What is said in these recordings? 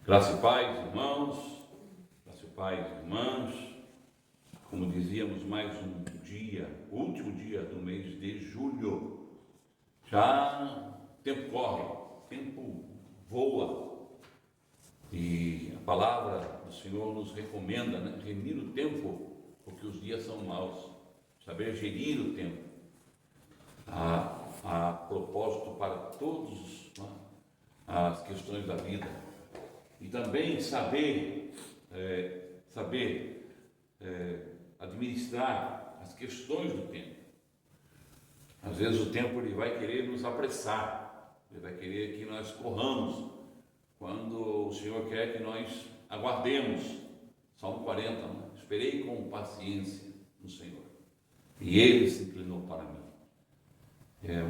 Graça e paz, irmãos, graça e paz, irmãs. Como dizíamos, mais um dia, último dia do mês de julho. Já o tempo corre, o tempo voa. E a palavra do Senhor nos recomenda, remir o tempo, porque os dias são maus. Saber gerir o tempo. A propósito para todos, as questões da vida. E também saber administrar as questões do tempo. Às vezes o tempo ele vai querer nos apressar, ele vai querer que nós corramos, quando o Senhor quer que nós aguardemos. Salmo 40, esperei com paciência no Senhor, e Ele se inclinou para mim. É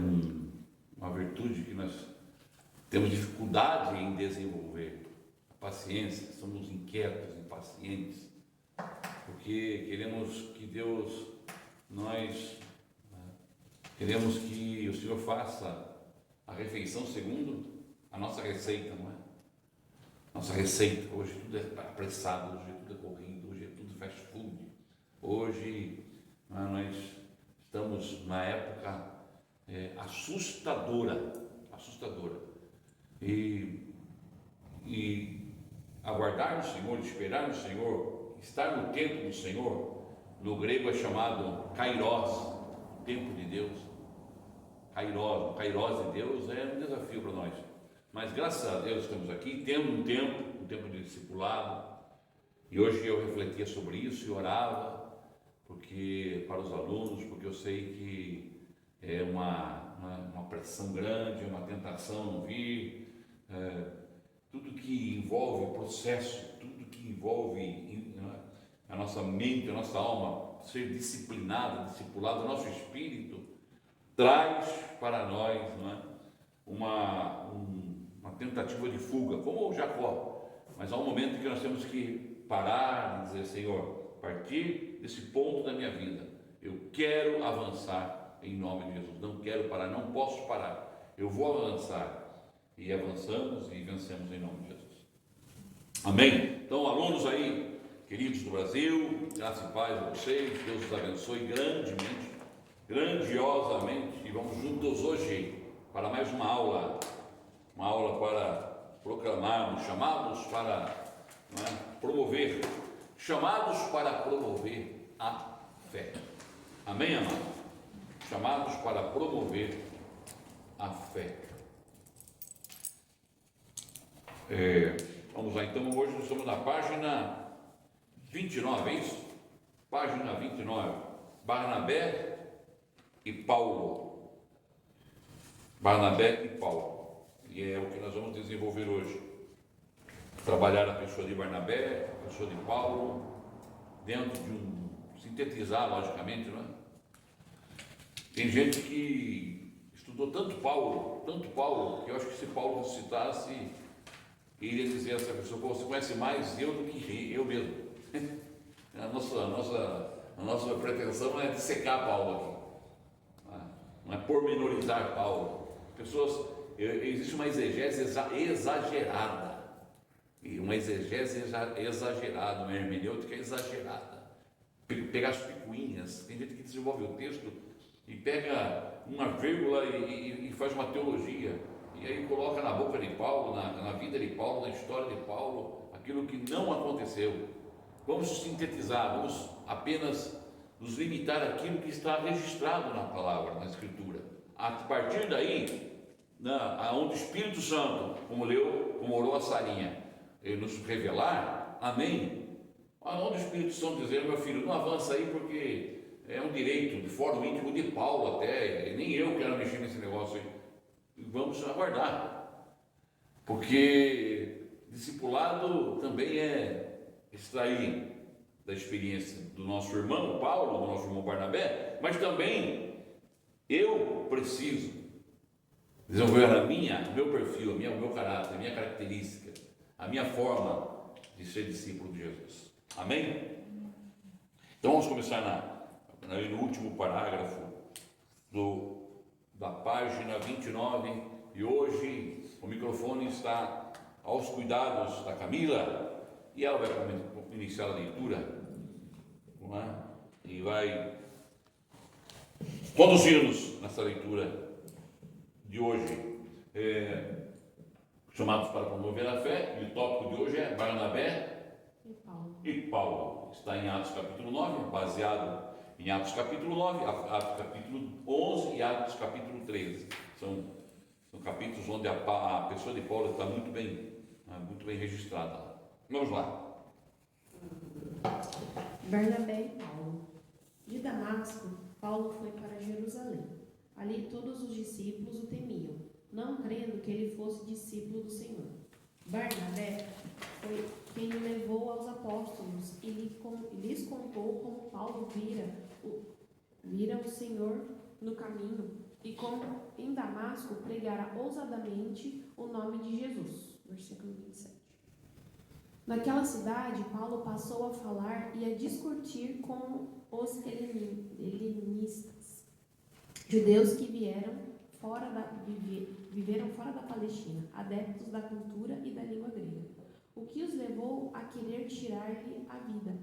uma virtude que nós temos dificuldade em desenvolver. Paciência, somos inquietos, impacientes, porque queremos que Deus, queremos que o Senhor faça a refeição segundo a nossa receita, não é? Nossa receita, hoje tudo é apressado, hoje tudo é corrido, hoje é tudo fast food, hoje nós estamos na época assustadora, e aguardar no Senhor, esperar no Senhor, estar no tempo do Senhor, no grego é chamado kairos, o tempo de Deus. Kairos, o kairos de Deus é um desafio para nós, mas graças a Deus estamos aqui, tendo um tempo de discipulado, e hoje eu refletia sobre isso e orava, porque para os alunos, porque eu sei que é uma pressão grande, é uma tentação vir, tudo que envolve o processo, tudo que envolve a nossa mente, a nossa alma, ser discipulado, o nosso espírito, traz para nós uma tentativa de fuga, como o Jacó. Mas há um momento que nós temos que parar e dizer: Senhor, a partir desse ponto da minha vida, eu quero avançar em nome de Jesus, não quero parar, não posso parar, eu vou avançar. E avançamos e vencemos em nome de Jesus. Amém? Então, alunos aí, queridos do Brasil, graça e paz a vocês, Deus os abençoe grandemente, grandiosamente, e vamos juntos hoje para mais uma aula para proclamarmos, chamados para promover a fé. Amém, amados? Chamados para promover a fé. Vamos lá, então hoje nós estamos na página 29, é isso? Página 29, Barnabé e Paulo. E é o que nós vamos desenvolver hoje. Trabalhar a pessoa de Barnabé, a pessoa de Paulo, dentro de sintetizar, logicamente, não é? Tem gente que estudou tanto Paulo, que eu acho que se Paulo ressuscitasse, iria dizer a essa pessoa: você conhece mais eu do que eu mesmo. A nossa pretensão não é dissecar Paulo aqui, não é pormenorizar Paulo. Existe uma exegese exagerada, uma hermenêutica exagerada, pegar as picuinhas. Tem gente que desenvolve o texto e pega uma vírgula e faz uma teologia, e aí coloca na boca de Paulo, na vida de Paulo, na história de Paulo, aquilo que não aconteceu. Vamos sintetizar, vamos apenas nos limitar àquilo que está registrado na palavra, na Escritura. A partir daí, onde o Espírito Santo, como orou a Sarinha, ele nos revelar, amém? Onde o Espírito Santo dizer: meu filho, não avança aí, porque é um direito de fórum íntimo de Paulo até, nem eu quero mexer nesse negócio aí. Vamos aguardar, porque discipulado também é extrair da experiência do nosso irmão Paulo, do nosso irmão Barnabé, mas também eu preciso desenvolver o meu perfil, o meu caráter, a minha característica, a minha forma de ser discípulo de Jesus. Amém? Então vamos começar no último parágrafo da página 29, e hoje o microfone está aos cuidados da Camila, e ela vai iniciar a leitura, não é? E vai conduzir-nos nessa leitura de hoje, chamados para promover a fé, e o tópico de hoje é Barnabé e Paulo. Está em Atos capítulo 9, baseado em Atos capítulo 9, Atos capítulo 11 e Atos capítulo 13. São capítulos onde a pessoa de Paulo está muito bem registrada. Vamos lá. Barnabé e Paulo. De Damasco, Paulo foi para Jerusalém. Ali todos os discípulos o temiam, não crendo que ele fosse discípulo do Senhor. Barnabé foi quem o levou aos apóstolos e lhes contou como Paulo vira o Senhor no caminho e como em Damasco pregara ousadamente o nome de Jesus. Versículo 27. Naquela cidade, Paulo passou a falar e a discutir com os helenistas, judeus que viveram fora da Palestina, adeptos da cultura e da língua grega, o que os levou a querer tirar-lhe a vida.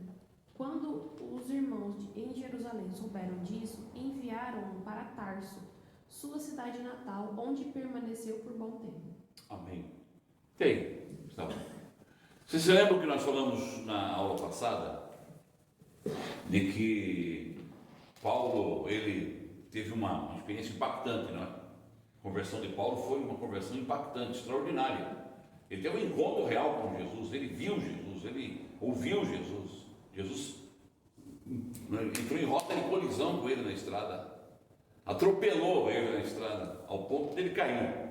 Quando os irmãos em Jerusalém souberam disso, enviaram-no para Tarso, sua cidade natal, onde permaneceu por bom tempo. Amém. Está bom. Vocês se lembram que nós falamos na aula passada de que Paulo, ele teve uma experiência impactante, não é? A conversão de Paulo foi uma conversão impactante, extraordinária. Ele teve um encontro real com Jesus, ele viu Jesus, ele ouviu Jesus. Jesus entrou em rota de colisão com ele na estrada, atropelou ele na estrada, ao ponto dele cair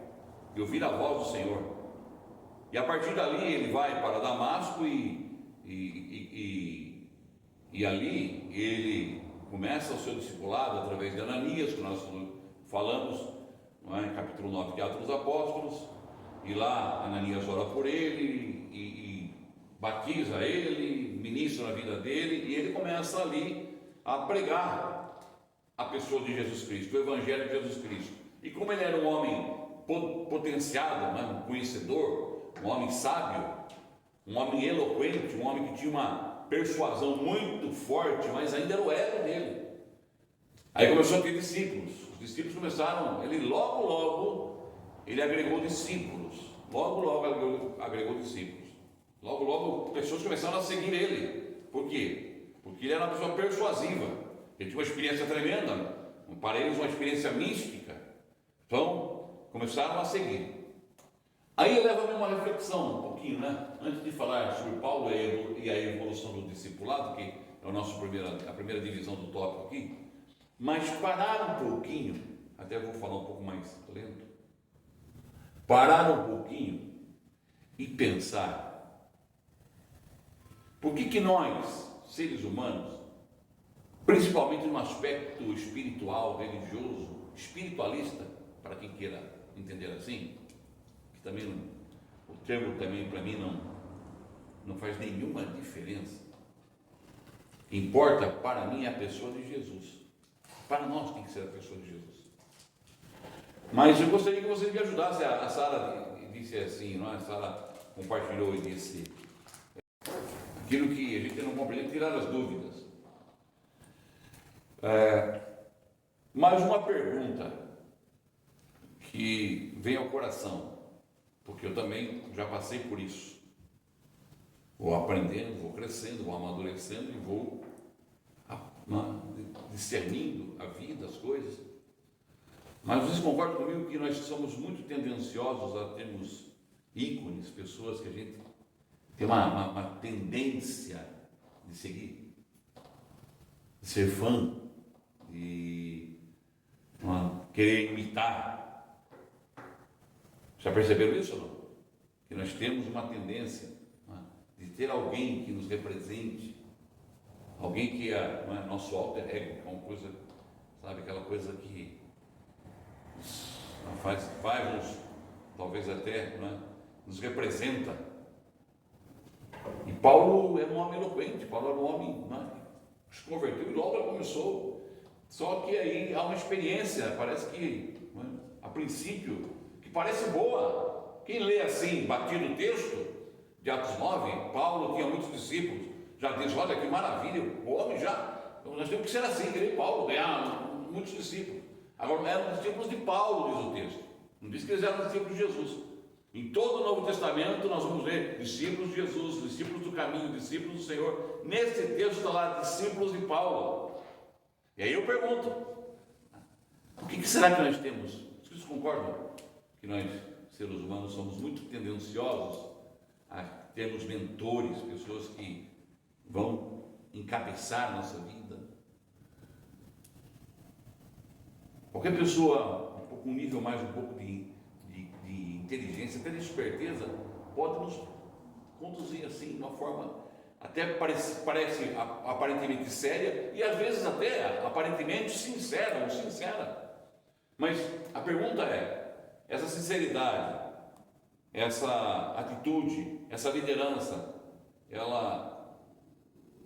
e ouvir a voz do Senhor. E a partir dali ele vai para Damasco e ali ele começa o seu discipulado através de Ananias, que nós falamos, não é, em capítulo 9 de Atos dos Apóstolos. E lá Ananias ora por ele e batiza ele, ministra na vida dele, e ele começa ali a pregar a pessoa de Jesus Cristo, o Evangelho de Jesus Cristo. E como ele era um homem potenciado, né, um conhecedor, um homem sábio, um homem eloquente, um homem que tinha uma persuasão muito forte, mas ainda era o ego dele. Aí começou a ter discípulos. Os discípulos começaram, ele logo ele agregou discípulos. Logo agregou discípulos. Logo pessoas começaram a seguir ele. Por quê? Porque ele era uma pessoa persuasiva. Ele tinha uma experiência tremenda, para eles uma experiência mística. Então começaram a seguir. Aí leva-me uma reflexão um pouquinho, né? Antes de falar sobre Paulo e a evolução do discipulado, que é a primeira divisão do tópico aqui, mas parar um pouquinho, até vou falar um pouco mais lento, parar um pouquinho e pensar, por que nós, seres humanos, principalmente no aspecto espiritual, religioso, espiritualista, para quem queira entender assim, também o termo também para mim não faz nenhuma diferença. Importa para mim a pessoa de Jesus. Para nós tem que ser a pessoa de Jesus. Mas eu gostaria que você me ajudasse. A Sara disse assim, não é? A Sara compartilhou e disse aquilo que a gente não compreende, tirar as dúvidas. Mais uma pergunta que vem ao coração, porque eu também já passei por isso. Vou aprendendo, vou crescendo, vou amadurecendo e vou discernindo a vida, as coisas. Mas vocês concordam comigo que nós somos muito tendenciosos a termos ícones, pessoas que a gente tem uma tendência de seguir, de ser fã, de querer imitar. Já perceberam isso ou não? Que nós temos uma tendência de ter alguém que nos represente, alguém que é nosso alter ego, que é uma coisa, sabe, aquela coisa que faz-nos, talvez até, nos representa. E Paulo era um homem eloquente, Paulo era um homem que se converteu e logo ele começou. Só que aí há uma experiência, parece que, a princípio, que parece boa, quem lê assim, batido o texto de Atos 9, Paulo tinha muitos discípulos, já diz, olha que maravilha, o homem já, nós temos que ser assim, que nem Paulo, ganhar muitos discípulos. Agora, eram discípulos de Paulo, diz o texto, não diz que eles eram discípulos de Jesus. Em todo o Novo Testamento nós vamos ver discípulos de Jesus, discípulos do caminho, discípulos do Senhor. Nesse texto está lá, discípulos de Paulo. E aí eu pergunto, o que será que nós temos? Vocês concordam que nós, seres humanos, somos muito tendenciosos a termos mentores, pessoas que vão encabeçar a nossa vida? Qualquer pessoa com um nível mais um pouco de inteligência, até de esperteza, pode nos conduzir assim, de uma forma até parece aparentemente séria e às vezes até aparentemente sincera ou sincera. Mas a pergunta é, essa sinceridade, essa atitude, essa liderança, ela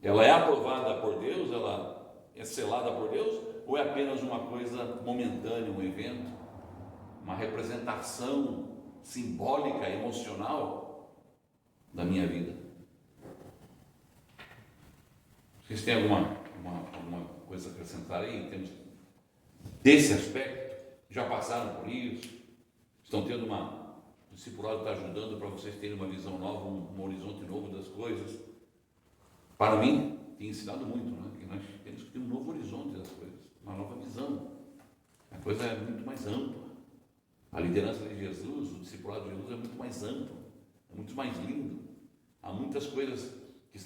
é aprovada por Deus, ela é selada por Deus, ou é apenas uma coisa momentânea, um evento, uma representação simbólica, emocional da minha vida? Vocês têm alguma coisa a acrescentar aí em termos desse aspecto? Já passaram por isso? Estão tendo o discipulado está ajudando para vocês terem uma visão nova, um horizonte novo das coisas? Para mim, tem ensinado muito, né? Que nós temos que ter um novo horizonte das coisas, uma nova visão. A coisa é muito mais ampla. A liderança de Jesus, o discipulado de Jesus é muito mais amplo, é muito mais lindo. Há muitas coisas que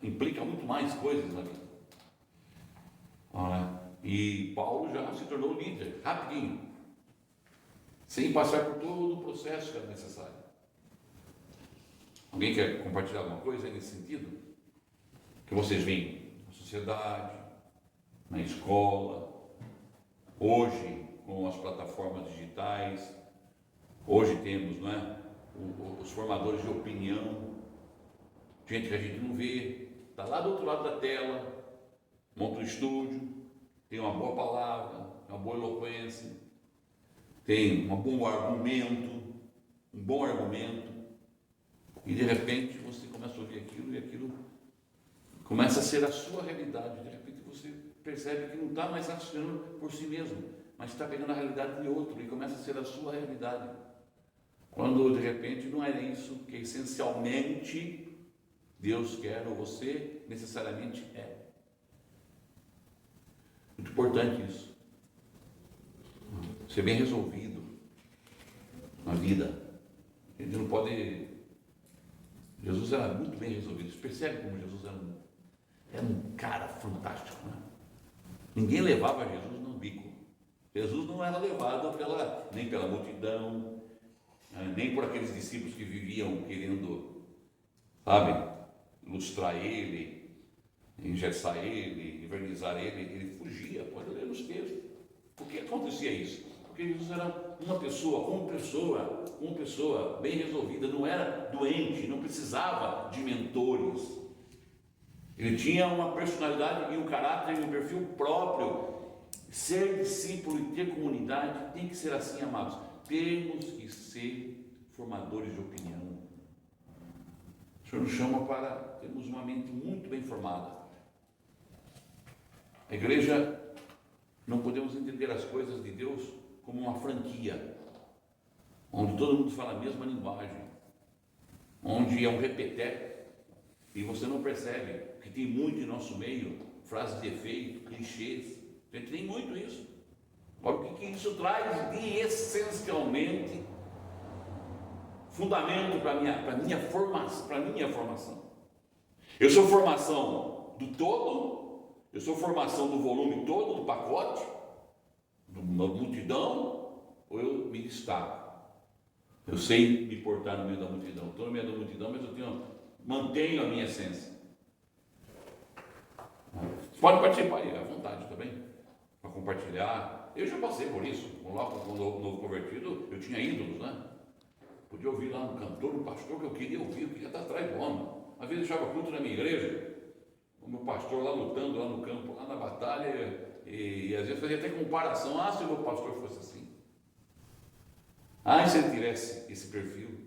implicam muito mais coisas na vida. E Paulo já se tornou líder, rapidinho, sem passar por todo o processo que era necessário. Alguém quer compartilhar alguma coisa nesse sentido? Que vocês veem na sociedade, na escola, hoje, com as plataformas digitais, hoje temos, não é, os formadores de opinião, gente que a gente não vê, está lá do outro lado da tela, monta um estúdio, tem uma boa palavra, uma boa eloquência, tem um bom argumento, e de repente você começa a ouvir aquilo e aquilo começa a ser a sua realidade. De repente você percebe que não está mais raciocinando por si mesmo, mas está pegando a realidade de outro e começa a ser a sua realidade. Quando de repente não é isso que essencialmente Deus quer ou você necessariamente é. Muito importante isso. Ser bem resolvido na vida. A gente não pode. Jesus era muito bem resolvido. Você percebe como Jesus era um cara fantástico, né? Ninguém levava Jesus no bico. Jesus não era levado nem pela multidão, nem por aqueles discípulos que viviam querendo, ilustrar ele, engessar ele, invernizar ele. Ele fugia, pode ler nos textos. Por que acontecia isso? Porque Jesus era uma pessoa bem resolvida, não era doente, não precisava de mentores. Ele tinha uma personalidade e um caráter e um perfil próprio. Ser discípulo e ter comunidade tem que ser assim, amados. Temos que ser formadores de opinião. O Senhor nos chama para termos uma mente muito bem formada. A igreja, não podemos entender as coisas de Deus como uma franquia, onde todo mundo fala a mesma linguagem, onde é um repeté, e você não percebe que tem muito em nosso meio, frases de efeito, clichês. A gente tem muito isso. Olha o que isso traz de essencialmente fundamento para a minha formação. Eu sou formação do todo, eu sou formação do volume todo, do pacote, da multidão, ou eu me destaco? Eu sei me portar no meio da multidão, estou no meio da multidão, mas eu mantenho a minha essência. Você pode participar aí, à vontade também, para compartilhar. Eu já passei por isso. Lá quando novo convertido, eu tinha ídolos, né? Podia ouvir lá um cantor, um pastor que eu queria ouvir, eu queria estar atrás do homem. Às vezes eu deixava culto na minha igreja, o meu pastor lá lutando, lá no campo, lá na batalha, e às vezes fazia até comparação, se o meu pastor fosse assim. Ai, se ele tivesse esse perfil.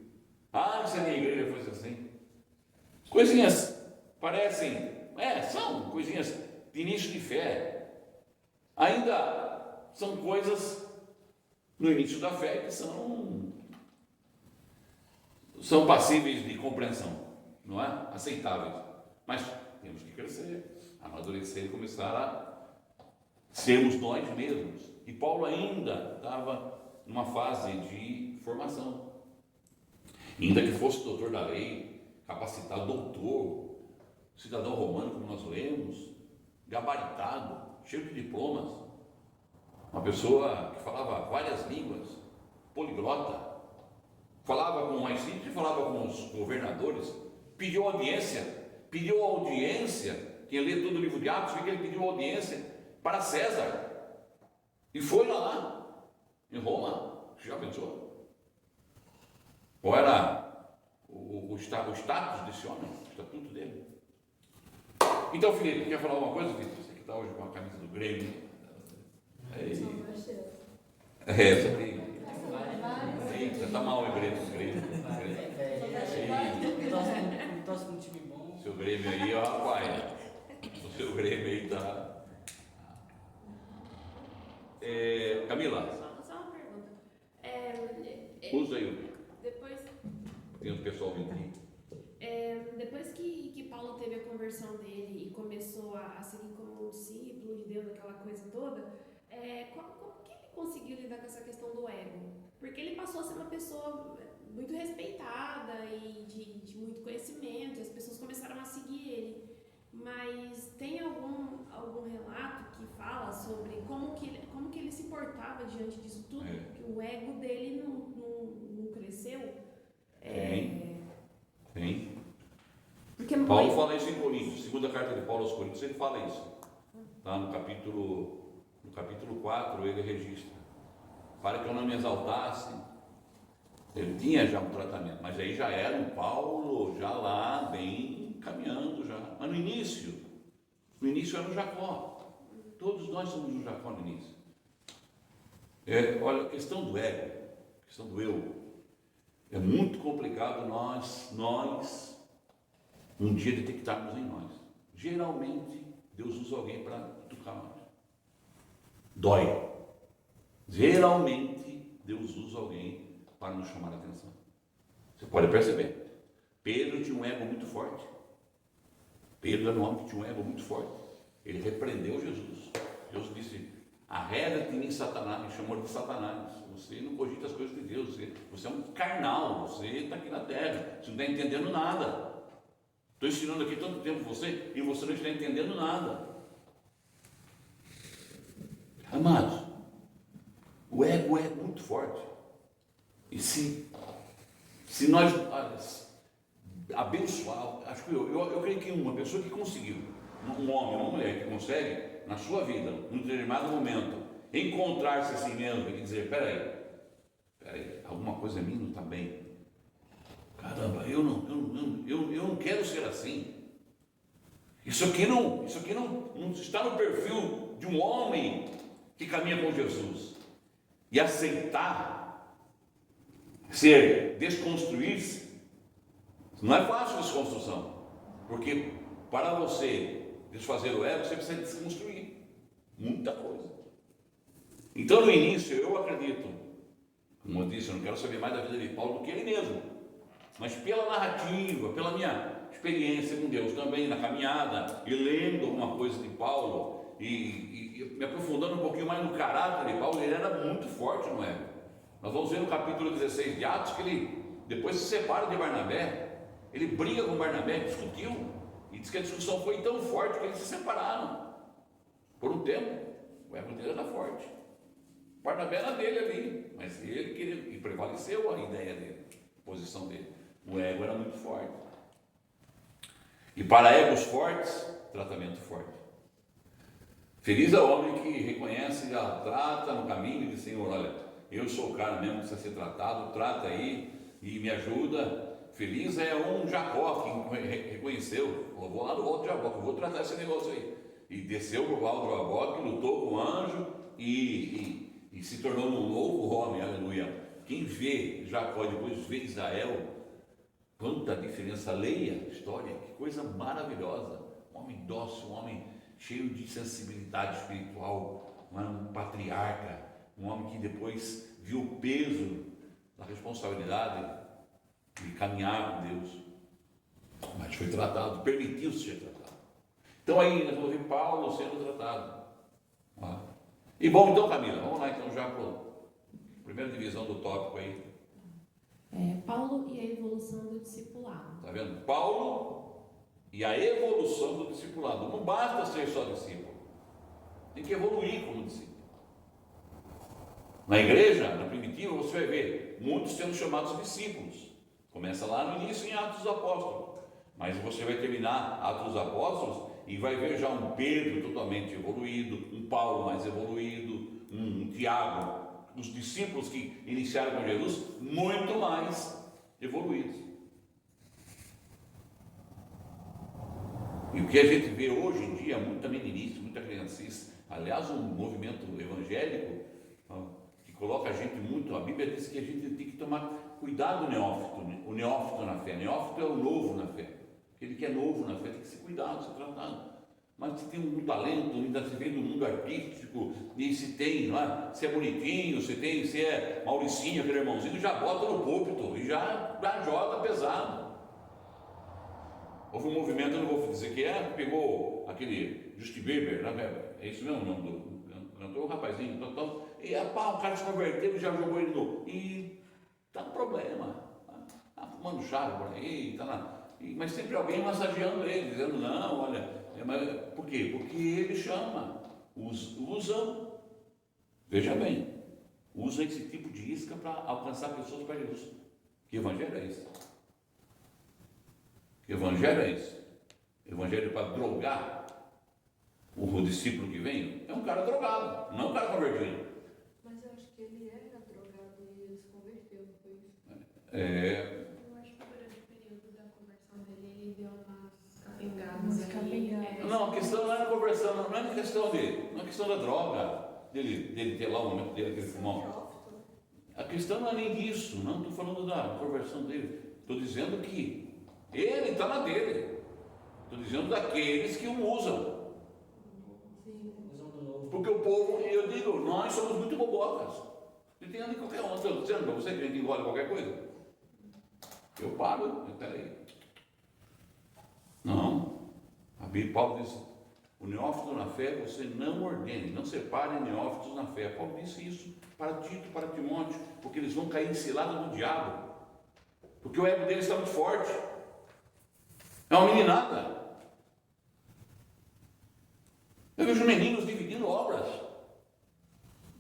Ai, se a minha igreja fosse assim. Coisinhas parecem, são coisinhas de início de fé. Ainda são coisas no início da fé que são passíveis de compreensão, não é? Aceitáveis. Mas temos que crescer, amadurecer e começar a sermos nós mesmos. E Paulo ainda estava numa fase de formação. Ainda que fosse doutor da lei, capacitado, doutor, cidadão romano, como nós lemos, gabaritado, cheio de diplomas, uma pessoa que falava várias línguas, poliglota, falava com mais simples, falava com os governadores, pediu audiência, quem lê todo o livro de Atos, vê que ele pediu audiência para César, e foi lá, em Roma. Você já pensou? Qual era o status desse homem, o estatuto dele? Então, Felipe, quer falar alguma coisa, Felipe? Você que está hoje com a camisa do Grêmio. Essa aqui. Eita, está mal o Grêmio. Torce com um time bom. Seu Grêmio aí, ó, pai. O seu Grêmio aí está... Camila. Só uma pergunta. Usa aí. Depois, Tem um pessoal vindo aqui. depois que Paulo teve a conversão dele e começou a seguir como um discípulo de Deus, aquela coisa toda, como que ele conseguiu lidar com essa questão do ego? Porque ele passou a ser uma pessoa muito respeitada e de muito conhecimento, e as pessoas começaram a seguir ele. Mas tem algum relato que fala sobre como que ele se portava diante disso tudo, que o ego dele não cresceu? Tem. Porque Paulo fala isso em Coríntios, segunda carta de Paulo aos Coríntios, ele fala isso. Tá? No capítulo 4 ele registra, para que eu não me exaltasse. Ele tinha já um tratamento, mas aí já era um Paulo, já lá, bem caminhando já. Mas no início era um Jacó. Todos nós somos um Jacó no início. Olha, a questão do ego, a questão do eu, é muito complicado nós um dia detectarmos em nós. Geralmente, Deus usa alguém para tocar nós. Dói. Geralmente, Deus usa alguém para nos chamar a atenção. Você pode perceber. Pedro tinha um ego muito forte. Pedro era um homem que tinha um ego muito forte. Ele repreendeu Jesus. Jesus disse: arreda-te em mim, Satanás. Ele chamou de Satanás. Você não cogita as coisas de Deus. Você é um carnal. Você está aqui na terra. Você não está entendendo nada. Estou ensinando aqui tanto tempo você e você não está entendendo nada. Amados, o ego é muito forte. E se nós abençoar, acho que eu creio que uma pessoa que conseguiu, um homem, uma mulher que consegue, na sua vida, num determinado momento, encontrar-se a si mesmo e dizer: peraí, alguma coisa em mim não está bem. Caramba, eu não quero ser assim. Isso aqui não está no perfil de um homem que caminha com Jesus. E aceitar desconstruir-se, não é fácil desconstrução, porque para você desfazer o ego, você precisa desconstruir muita coisa. Então, no início, eu acredito, como eu disse, eu não quero saber mais da vida de Paulo do que ele mesmo, mas pela narrativa, pela minha experiência com Deus também, na caminhada, e lendo alguma coisa de Paulo, e me aprofundando um pouquinho mais no caráter de Paulo, ele era muito forte no ego. Nós vamos ver no capítulo 16 de Atos que ele depois se separa de Barnabé, ele briga com Barnabé, discutiu, e diz que a discussão foi tão forte que eles se separaram por um tempo. O ego dele era forte, Barnabé era dele ali, mas ele queria, e prevaleceu a ideia dele, a posição dele. O ego era muito forte, e para egos fortes, tratamento forte. Feliz é o homem que reconhece e a trata no caminho e diz: Senhor, olha, eu sou o cara mesmo que precisa ser tratado, trata aí e me ajuda. Feliz é um Jacó que reconheceu: eu vou lá no alto de Jabó, eu vou tratar esse negócio aí. E desceu para o alto de Jabó, que lutou com o anjo e se tornou um novo homem, aleluia. quem vê Jacó e depois vê Israel, quanta diferença. Leia a história, que coisa maravilhosa. Um homem dócil, um homem cheio de sensibilidade espiritual, um patriarca, um homem que depois viu o peso da responsabilidade de caminhar com Deus, mas foi tratado, permitiu-se ser tratado. Então aí nós vamos ver Paulo sendo tratado. E bom, então Camila, vamos lá então já para a primeira divisão do tópico aí. Paulo e a evolução do discipulado. Está vendo? Paulo e a evolução do discipulado. Não basta ser só discípulo, tem que evoluir como discípulo. Na igreja, na primitiva, você vai ver muitos sendo chamados discípulos. Começa lá no início em Atos dos Apóstolos, mas você vai terminar Atos dos Apóstolos e vai ver já um Pedro totalmente evoluído, um Paulo mais evoluído, um Tiago, os discípulos que iniciaram com Jesus muito mais evoluídos. E o que a gente vê hoje em dia, muita meninice, muita criancice, aliás, um movimento evangélico que coloca a gente muito, a Bíblia diz que a gente tem que tomar cuidado o neófito na fé. Neófito é o novo na fé. Aquele que é novo na fé tem que ser cuidado, ser tratado. Mas se tem um talento, ainda se vem do mundo artístico, e se tem, não é? Se é bonitinho, se é Mauricinho, aquele irmãozinho, já bota no púlpito e já joga pesado. Houve um movimento, eu não vou dizer que pegou aquele Justin Bieber, né? É isso mesmo o nome do cantor, o rapazinho, e o cara se converteu e já jogou ele no. E está com problema, está fumando chave por aí, mas sempre alguém massageando ele, dizendo: não, olha. Por quê? Porque ele chama, usa, veja bem, usa esse tipo de isca para alcançar pessoas para Jesus. Que evangelho é esse? Que evangelho é esse? Evangelho para drogar o discípulo que vem? É um cara drogado, não um cara convertido. Mas eu acho que ele era drogado e ele se converteu, não foi isso? Eu acho que durante o período da conversão dele, ele deu umas capengadas. Não, a questão não é a conversão, não é a questão dele, não é a questão da droga, dele ter lá o momento dele, aquele pulmão. A questão não é nem disso, não estou falando da conversão dele, estou dizendo que ele está na dele, estou dizendo daqueles que o usam. Porque o povo, eu digo, nós somos muito bobocas. Entende qualquer um, estou dizendo para você que a gente engole qualquer coisa. Eu pago, peraí. Não. A Bíblia, Paulo diz: o neófito na fé você não ordene, não separe neófitos na fé. Paulo disse isso para Tito, para Timóteo, porque eles vão cair em cilada do diabo, porque o ego deles está muito forte. É uma meninada. Eu vejo meninos dividindo obras.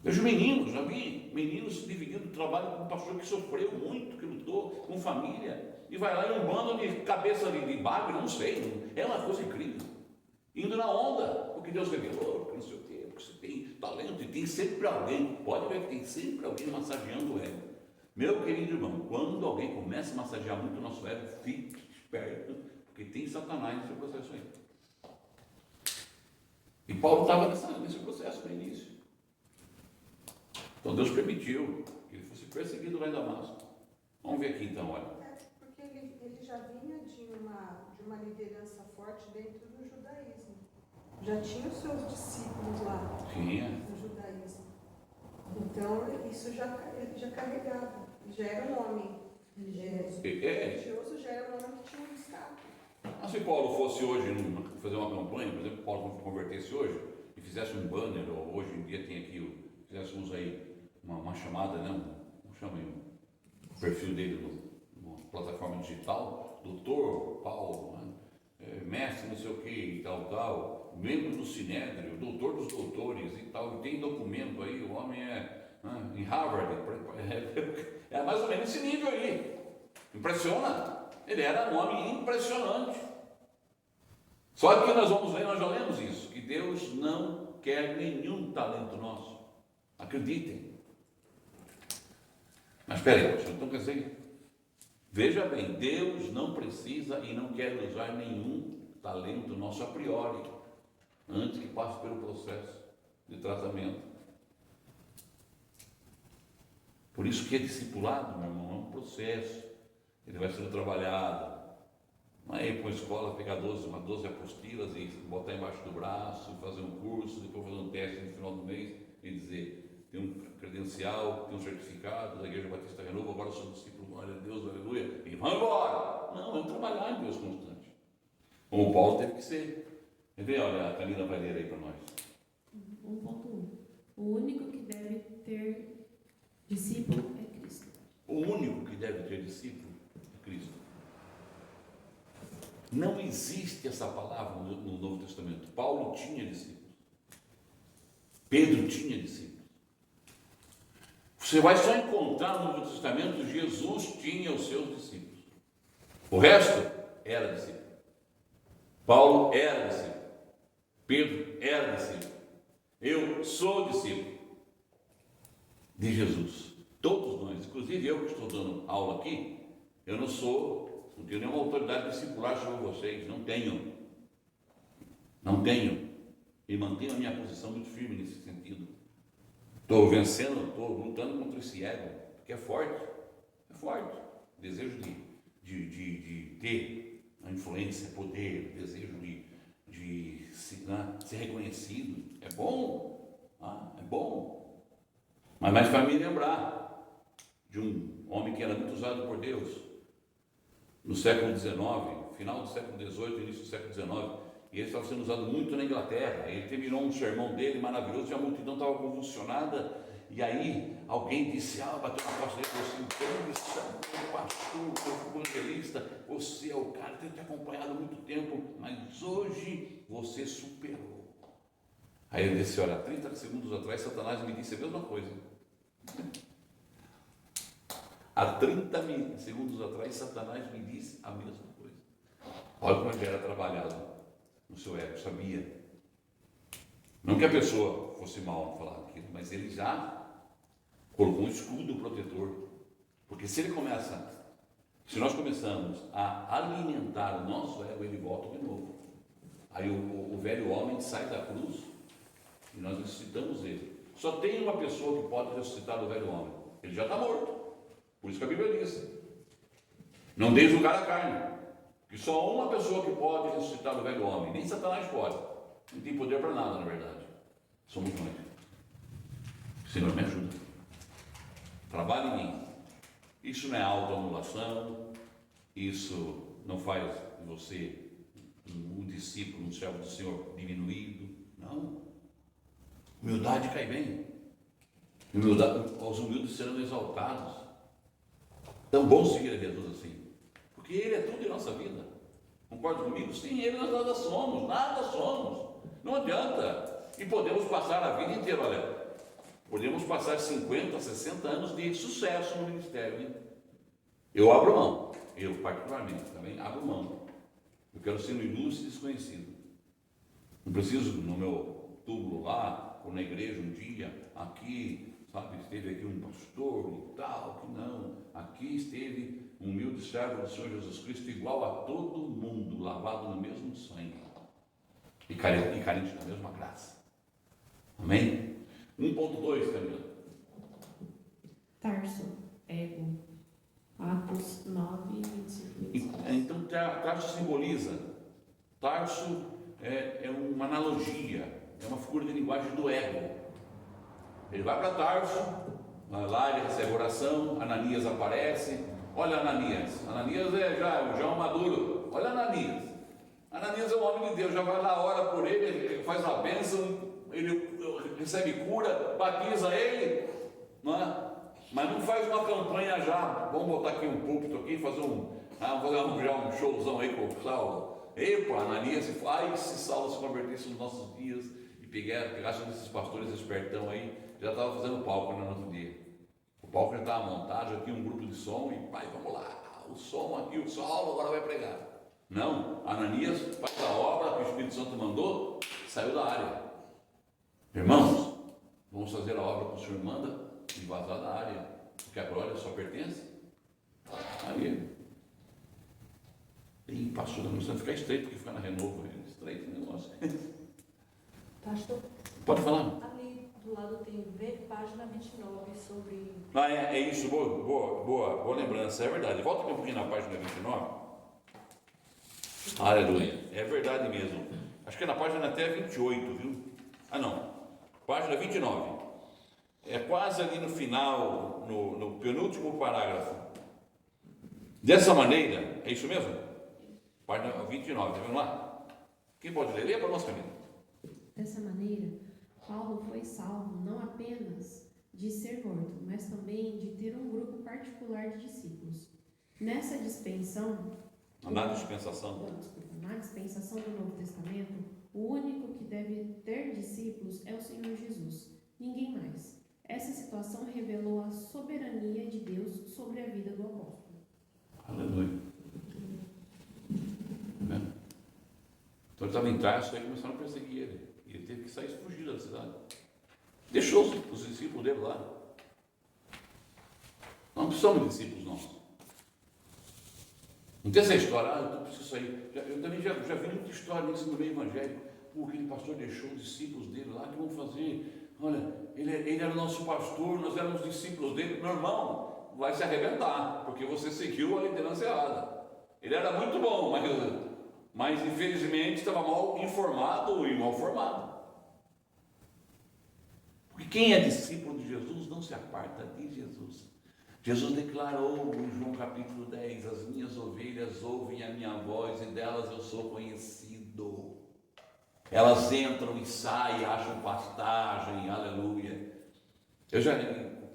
Vejo meninos, já vi meninos dividindo trabalho com um pastor que sofreu muito, que lutou com família, e vai lá em um bando de cabeça de bagre, não sei, é uma coisa incrível. Indo na onda, porque Deus revelou, porque não sei o quê, porque você tem talento, e tem sempre alguém, pode ver que tem sempre alguém massageando o ego. Meu querido irmão, quando alguém começa a massagear muito o nosso ego, fique esperto, porque tem Satanás nesse processo aí. E Paulo estava nesse processo no início. Então Deus permitiu que ele fosse perseguido lá em Damasco. Vamos ver aqui então, olha. Porque ele já vinha de uma liderança forte dentro do judaísmo. Já tinha os seus discípulos lá no judaísmo. Então isso ele já carregava. Já era um homem religioso, já era um homem que tinha um destaque. Mas se Paulo fosse hoje fazer uma campanha, por exemplo, Paulo convertesse hoje e fizesse um banner, ou hoje em dia tem aqui, fizéssemos aí uma chamada, né? Chama aí o perfil dele numa plataforma digital, doutor Paulo, né? Mestre não sei o que e tal, membro do Sinédrio, doutor dos doutores e tal, e tem documento aí, o homem em Harvard, é mais ou menos esse nível aí, impressiona, ele era um homem impressionante. Só que nós vamos ler, nós já lemos isso, que Deus não quer nenhum talento nosso, acreditem. Mas espera aí, então quer dizer, veja bem, Deus não precisa e não quer usar nenhum talento nosso a priori, antes que passe pelo processo de tratamento. Por isso que é discipulado, meu irmão, é um processo. Ele vai sendo trabalhado. Não é ir para uma escola, pegar 12 apostilas e botar embaixo do braço, fazer um curso, depois fazer um teste no final do mês e dizer, tem um credencial, tem um certificado da Igreja Batista Renovo, agora sou discípulo, glória a Deus, aleluia, e vamos embora. Não, é um trabalhar em Deus constante. Como o Paulo teve que ser. Vê, olha, a Camila vai ler aí para nós. 1.1. O único que deve ter discípulo é Cristo. O único que deve ter discípulo é Cristo. Não existe essa palavra no Novo Testamento. Paulo tinha discípulos. Pedro tinha discípulos. Você vai só encontrar no Novo Testamento Jesus tinha os seus discípulos. O resto era discípulo. Paulo era discípulo. Pedro era discípulo. Eu sou discípulo de Jesus. Todos nós, inclusive eu que estou dando aula aqui, eu não tenho nenhuma autoridade discipular sobre vocês, não tenho. E mantenho a minha posição muito firme nesse sentido. Estou vencendo, estou lutando contra esse ego, porque é forte. Desejo de ter a influência, poder, desejo de ser reconhecido. É bom, é bom. Mas vai me lembrar de um homem que era muito usado por Deus no século XIX, final do século XVIII, início do século XIX, e ele estava sendo usado muito na Inglaterra. Ele terminou um sermão dele maravilhoso e a multidão estava convulsionada, e aí alguém disse, bateu na porta dele e falou assim, grande santo, pastor, evangelista, você é o cara que tem te acompanhado há muito tempo, mas hoje você superou. Aí ele disse, olha, 30 segundos atrás Satanás me disse a mesma coisa. Há 30 segundos atrás, Satanás me disse a mesma coisa. Olha como ele era trabalhado no seu ego, sabia. Não que a pessoa fosse mal ao falar aquilo, mas ele já colocou um escudo protetor. Porque se nós começamos a alimentar o nosso ego, ele volta de novo. Aí o velho homem sai da cruz e nós ressuscitamos ele. Só tem uma pessoa que pode ressuscitar o velho homem. Ele já está morto. Por isso que a Bíblia diz, não deis lugar à carne, que só uma pessoa que pode ressuscitar o velho homem, nem Satanás pode, não tem poder para nada, na verdade, somos nós. Senhor, me ajuda, trabalhe em mim. Isso não é autoanulação, isso não faz de você um discípulo, um servo do Senhor diminuído, não. Humildade cai bem, os humildes serão exaltados. Tão bom seguir a Jesus assim, porque Ele é tudo em nossa vida. Concorda comigo? Sem Ele nós nada somos, não adianta. E podemos passar a vida inteira, olha, podemos passar 50, 60 anos de sucesso no ministério, hein? Eu abro mão, eu particularmente também abro mão. Eu quero ser um ilustre desconhecido. Não preciso no meu túmulo lá, ou na igreja um dia, aqui, sabe, esteve aqui um pastor e tal, que não. Aqui esteve um humilde servo do Senhor Jesus Cristo, igual a todo mundo, lavado no mesmo sangue e carente da mesma graça. Amém? 1.2, Camila. Tarso, ego. Atos 9, 25. Então, Tarso simboliza. Tarso é uma analogia, é uma figura de linguagem do ego. Ele vai para Tarso, lá ele recebe oração, Ananias aparece. Olha Ananias já é um maduro. Olha Ananias é um homem de Deus, já vai lá, ora por ele faz uma bênção, ele recebe cura, batiza ele, não é? Mas não faz uma campanha já, vamos botar aqui um púlpito aqui, fazer um showzão aí com o Saulo. Epa, Ananias, se Saulo se convertesse nos nossos dias e pegasse um desses pastores espertão aí, já estava fazendo palco no outro dia. O palco já estava montado, já tinha um grupo de som e pai, vamos lá, o som aqui, o Saulo agora vai pregar. Não, Ananias faz a obra que o Espírito Santo mandou, saiu da área. Irmãos, vamos fazer a obra que o Senhor manda e vazar da área, porque a glória só pertence a Ele. E pastor, não precisa ficar estreito, porque fica na Renovo, estreito o negócio. Pastor, Pode falar. ali do do lado tem página 29 sobre... É isso, boa lembrança, é verdade. Volta aqui um pouquinho na página 29. Aleluia, é verdade mesmo. Acho que é na página até 28, viu? Ah, não, página 29. É quase ali no final, no penúltimo parágrafo. Dessa maneira, é isso mesmo? Página 29, vamos lá? Quem pode ler? Lê para nós, Camila. Dessa maneira, Paulo foi salvo não apenas de ser morto, mas também de ter um grupo particular de discípulos. Nessa dispensação Na dispensação do Novo Testamento, o único que deve ter discípulos é o Senhor Jesus, ninguém mais. Essa situação revelou a soberania de Deus sobre a vida do apóstolo. Aleluia. Então ele estava em Tarso e começaram a perseguir ele. E ele teve que sair fugir da cidade. Deixou os discípulos dele lá. Não precisamos de discípulos nossos. Não tem essa história, eu preciso sair. Eu também já vi muita história nisso no meio evangélico. Aquele pastor deixou os discípulos dele lá, que vão fazer? Olha, ele era o nosso pastor, nós éramos discípulos dele. Meu irmão, vai se arrebentar, porque você seguiu a liderança errada. Ele era muito bom, mas infelizmente estava mal informado e mal formado. Porque quem é discípulo de Jesus não se aparta de Jesus. Jesus declarou em João capítulo 10, as minhas ovelhas ouvem a minha voz e delas eu sou conhecido. Elas entram e saem, acham pastagem, aleluia.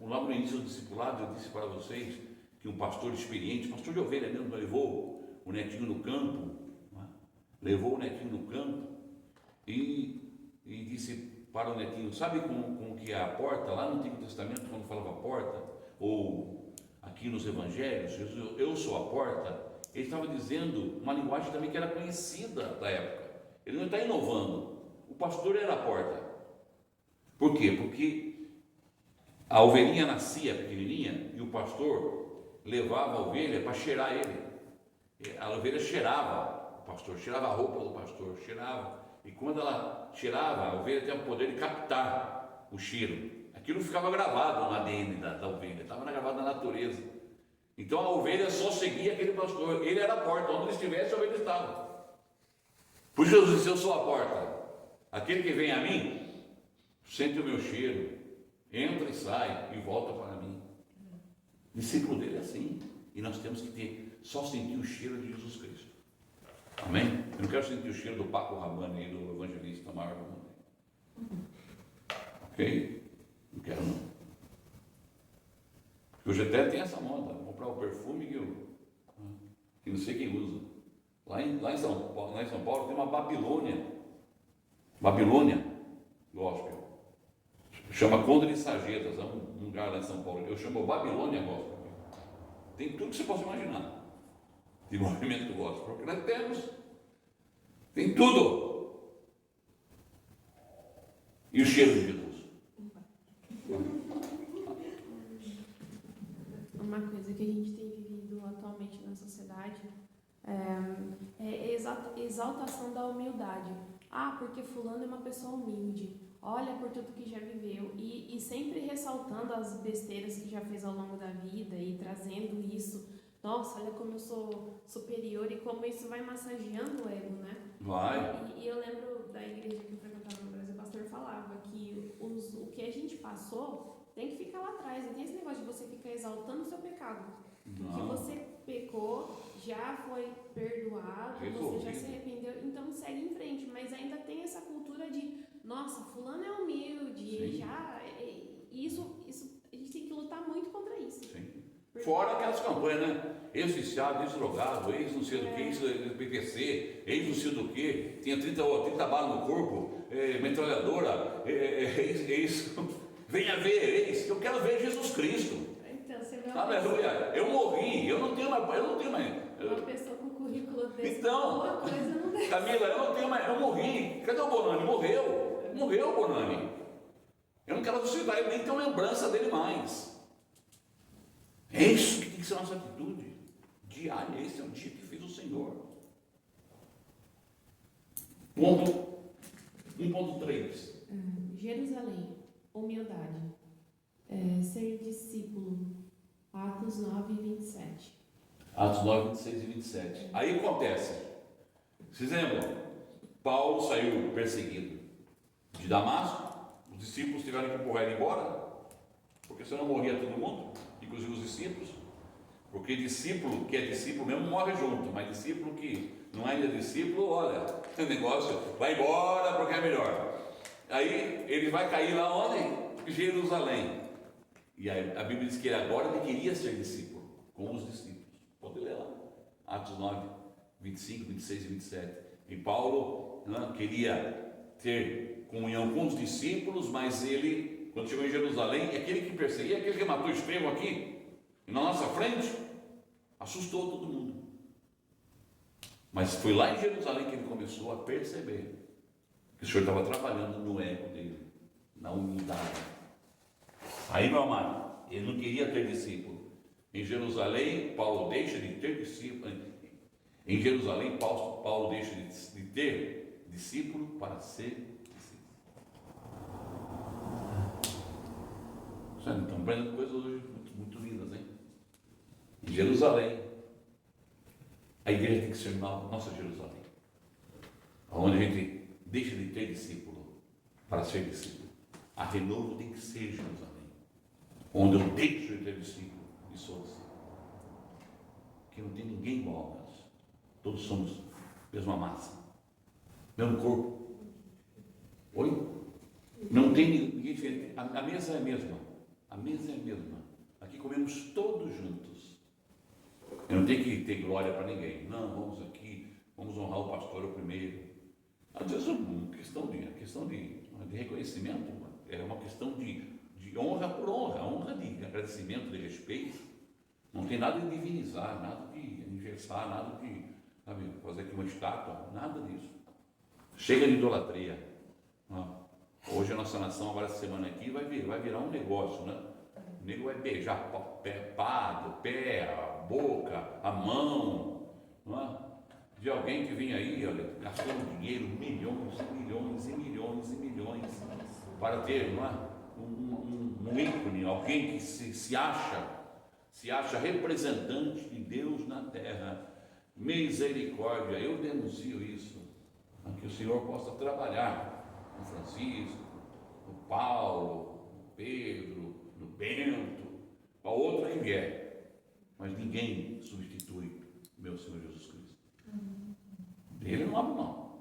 Lá no início do discipulado, eu disse para vocês que um pastor experiente, pastor de ovelha mesmo, levou o netinho no campo, e disse para o netinho, sabe como que é a porta? Lá no Antigo Testamento, quando falava porta, ou aqui nos Evangelhos, Jesus, eu sou a porta, ele estava dizendo uma linguagem também que era conhecida da época. Ele não está inovando. O pastor era a porta. Por quê? Porque a ovelhinha nascia pequenininha e o pastor levava a ovelha para cheirar ele. A ovelha cheirava o pastor, cheirava a roupa do pastor, cheirava. E quando ela cheirava, a ovelha tinha o poder de captar o cheiro. Aquilo ficava gravado no ADN da ovelha, estava gravado na natureza. Então a ovelha só seguia aquele pastor. Ele era a porta, onde ele estivesse, a ovelha estava. Por Jesus disse, eu sou a porta. Aquele que vem a mim, sente o meu cheiro, entra e sai e volta para mim. O discípulo dele é assim. E nós temos que só sentir o cheiro de Jesus Cristo. Amém? Eu não quero sentir o cheiro do Paco Rabanne e do evangelista maior do mundo. Ok? Não quero não. Porque hoje até tem essa moda, comprar o perfume que não sei quem usa. Lá em São Paulo tem uma Babilônia gospel. Chama Conde de Sarjetas, é um lugar lá em São Paulo. Eu chamo Babilônia gospel. Tem tudo que você possa imaginar de movimento gospel. Porque nós temos. Tem tudo. E o cheiro de Jesus. Uma coisa que a gente tem vivido atualmente na sociedade é exaltação da humildade. Porque fulano é uma pessoa humilde, olha por tudo que já viveu, e sempre ressaltando as besteiras que já fez ao longo da vida e trazendo isso. Nossa, olha como eu sou superior, e como isso vai massageando o ego, né? Vai. E eu lembro da igreja que eu frequentava no Brasil, o pastor falava que o que a gente passou tem que ficar lá atrás. Não tem esse negócio de você ficar exaltando o seu pecado. O que você pecou já foi perdoado, você já se arrependeu, então segue em frente. Mas ainda tem essa cultura de, nossa, fulano é humilde, isso a gente tem que lutar muito contra isso. Sim. Fora aquelas campanhas, né? Ex-viciado, ex-drogado, ex-não sei do que, ex-PPC, ex-não sei do que, tinha 30 balas no corpo, metralhadora, venha ver ex, eu quero ver Jesus Cristo. Então, você vê aleluia, eu morri, eu não tenho mais. Uma pessoa com currículo desse, então, coisa não deve. Camila, eu não tenho mais, eu morri. Cadê o Bonani? Morreu o Bonani. Eu não quero ressuscitar ele, nem tenho lembrança dele mais. É isso que tem que ser a nossa atitude diária. Esse é o dia que fez o Senhor. 1.3. Jerusalém, humildade. Ser discípulo. Atos 9, 27. Atos 9, 26 e 27. Aí acontece. Vocês lembram? Paulo saiu perseguido de Damasco. Os discípulos tiveram que empurrar ele embora, porque senão morria todo mundo, inclusive os discípulos. Porque discípulo que é discípulo mesmo morre junto, mas discípulo que não é ainda discípulo, olha, o negócio vai embora porque é melhor. Aí ele vai cair lá onde? Jerusalém. E aí, a Bíblia diz que ele agora queria ser discípulo, com os discípulos. Pode ler lá, Atos 9, 25, 26 e 27. E Paulo queria ter comunhão com os discípulos, mas ele, quando chegou em Jerusalém, aquele que perseguia, aquele que matou Estevão aqui, na nossa frente, assustou todo mundo. Mas foi lá em Jerusalém que ele começou a perceber que o Senhor estava trabalhando no ego dele, na humildade. Aí, meu amado, ele não queria ter discípulo. Em Jerusalém, Paulo deixa de ter discípulo. Em Jerusalém, Paulo deixa de ter discípulo para ser discípulo. Estão aprendendo coisas hoje muito lindas, hein? Em Jerusalém, a igreja tem que ser nossa Jerusalém, onde a gente deixa de ter discípulo para ser discípulo. A Renovo tem que ser Jerusalém, onde eu deixo de ter discípulo e sou discípulo. Que não tem ninguém igual a nós. Todos somos mesma massa, mesmo corpo. Oi? Não tem ninguém diferente. A mesa é a mesma. A mesa é a mesma. Aqui comemos todos juntos. Eu não tenho que ter glória para ninguém. Não, vamos aqui, vamos honrar o pastor o primeiro. Às vezes a questão de reconhecimento é uma questão de honra por honra, honra de agradecimento, de respeito. Não tem nada de divinizar, nada de engessar, nada de fazer aqui uma estátua, nada disso. Chega de idolatria. Hoje a nossa nação, agora essa semana aqui, vai virar um negócio, né? O nego vai beijar o pé, a boca, a mão, não é? De alguém que vem aí, olha, gastando dinheiro, milhões e milhões e milhões e milhões, para ter, não é? Um ícone, alguém que se acha representante de Deus na terra. Misericórdia, eu denuncio isso, para que o Senhor possa trabalhar no Francisco, no Paulo, no Pedro, no Bento, a outro que vier, mas ninguém substitui meu Senhor Jesus Cristo. Dele não abro mão.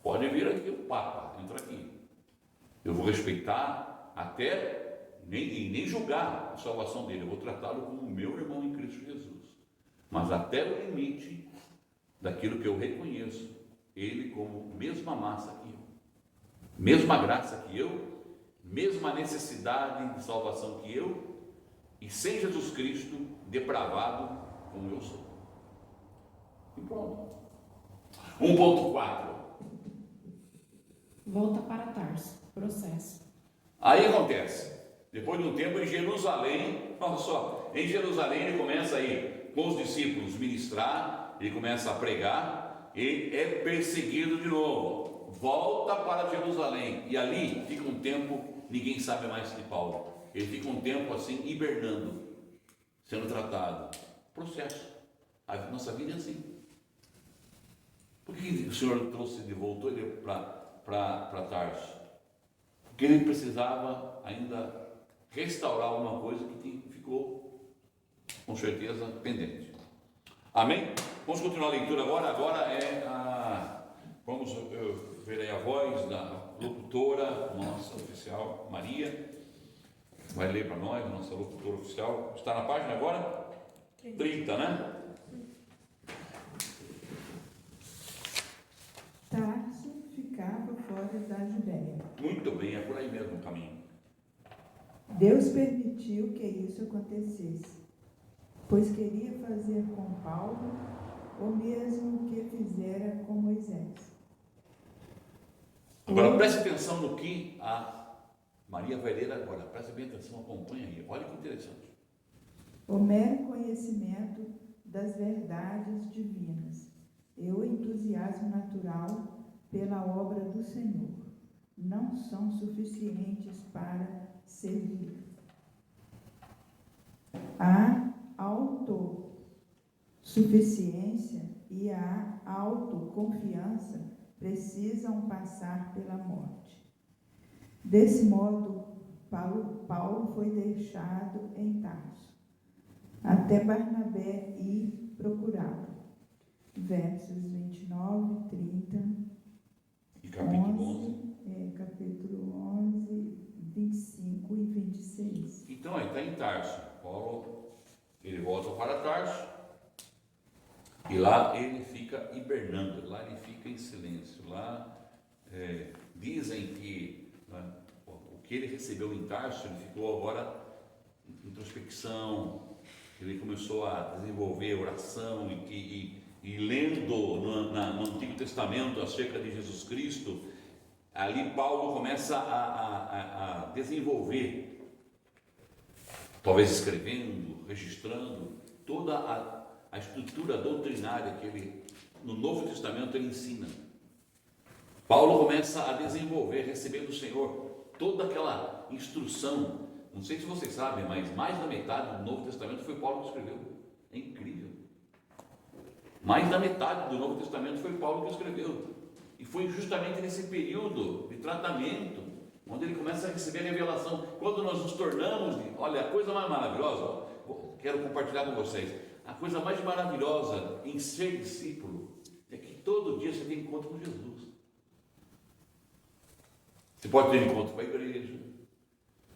Pode vir aqui o Papa, entra aqui. Eu vou respeitar até nem julgar a salvação dele, eu vou tratá-lo como meu irmão em Cristo Jesus. Mas até o limite daquilo que eu reconheço, ele como mesma massa que eu, mesma graça que eu, mesma necessidade de salvação que eu, e sem Jesus Cristo, depravado como eu sou. E pronto. 1.4. Volta para Tarso. Processo. Aí acontece, depois de um tempo em Jerusalém, olha só, em Jerusalém ele começa aí com os discípulos ministrar, ele começa a pregar, e é perseguido de novo, volta para Jerusalém, e ali fica um tempo, ninguém sabe mais de Paulo, ele fica um tempo assim, hibernando, sendo tratado, processo, a nossa vida é assim. Por que o Senhor voltou ele para Tarso? Porque ele precisava ainda restaurar alguma coisa que ficou, com certeza, pendente. Amém? Vamos continuar a leitura agora. Agora vamos ver aí a voz da locutora, nossa oficial Maria. Vai ler para nós, a nossa locutora oficial. Está na página agora? 30, né? Tarso ficava fora da Judéia. Muito bem, é por aí mesmo o caminho. Deus permitiu que isso acontecesse, pois queria fazer com Paulo o mesmo que fizera com Moisés. Agora preste atenção no que a Maria vai ler agora. Preste bem atenção, acompanha aí. Olha que interessante. O mero conhecimento das verdades divinas e o entusiasmo natural pela obra do Senhor não são suficientes para servir. A autossuficiência e a autoconfiança precisam passar pela morte. Desse modo, Paulo foi deixado em Tarso, até Barnabé ir procurá-lo. Versos 29, 30, E capítulo 11. Capítulo 11, 25 e 26. Então, aí está em Tarso. Paulo, ele volta para Tarso, e lá ele fica hibernando, lá ele fica em silêncio. Lá dizem que o que ele recebeu em Tarso, ele ficou agora em introspecção, ele começou a desenvolver oração e lendo no Antigo Testamento acerca de Jesus Cristo. Ali Paulo começa a desenvolver, talvez escrevendo, registrando, toda a estrutura doutrinária que ele, no Novo Testamento, ele ensina. Paulo começa a desenvolver, recebendo do Senhor toda aquela instrução. Não sei se vocês sabem, mas mais da metade do Novo Testamento foi Paulo que escreveu. É incrível. Mais da metade do Novo Testamento foi Paulo que escreveu. E foi justamente nesse período de tratamento, onde ele começa a receber a revelação. Quando nós nos tornamos, olha, a coisa mais maravilhosa, quero compartilhar com vocês, a coisa mais maravilhosa em ser discípulo, é que todo dia você tem encontro com Jesus. Você pode ter encontro com a igreja,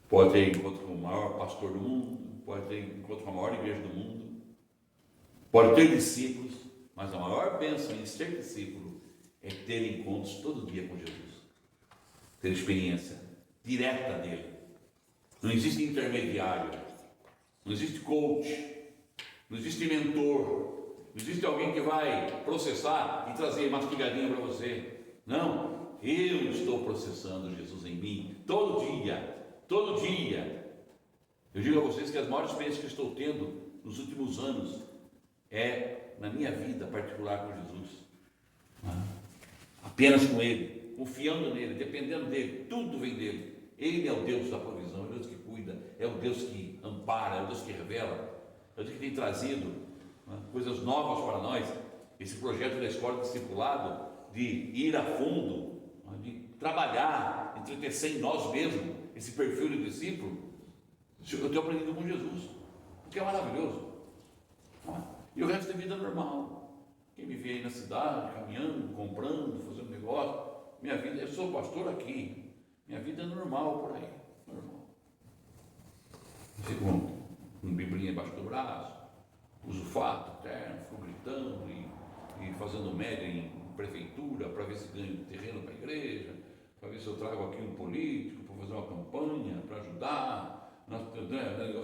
pode ter encontro com o maior pastor do mundo, pode ter encontro com a maior igreja do mundo, pode ter discípulos, mas a maior bênção em ser discípulo é ter encontros todo dia com Jesus, ter experiência direta dele. Não existe intermediário, não existe coach, não existe mentor, não existe alguém que vai processar e trazer mastigadinha para você. Não, eu estou processando Jesus em mim todo dia, todo dia. Eu digo a vocês que as maiores experiências que estou tendo nos últimos anos é na minha vida particular com Jesus. Apenas com Ele, confiando nele, dependendo dele, tudo vem dele. Ele é o Deus da provisão, é o Deus que cuida, é o Deus que ampara, é o Deus que revela, é o Deus que tem trazido coisas novas para nós. Esse projeto da escola de discipulado, de ir a fundo, de trabalhar, entretecer em nós mesmos esse perfil de discípulo, eu tenho aprendido com Jesus, o que é maravilhoso. E o resto é vida normal. Quem me vê aí na cidade, caminhando, comprando, fazendo negócio, minha vida, eu sou pastor aqui, minha vida é normal por aí, normal. Fico com biblinha embaixo do braço, uso fato, terno, fico gritando e fazendo média em prefeitura para ver se ganho terreno para a igreja, para ver se eu trago aqui um político para fazer uma campanha, para ajudar.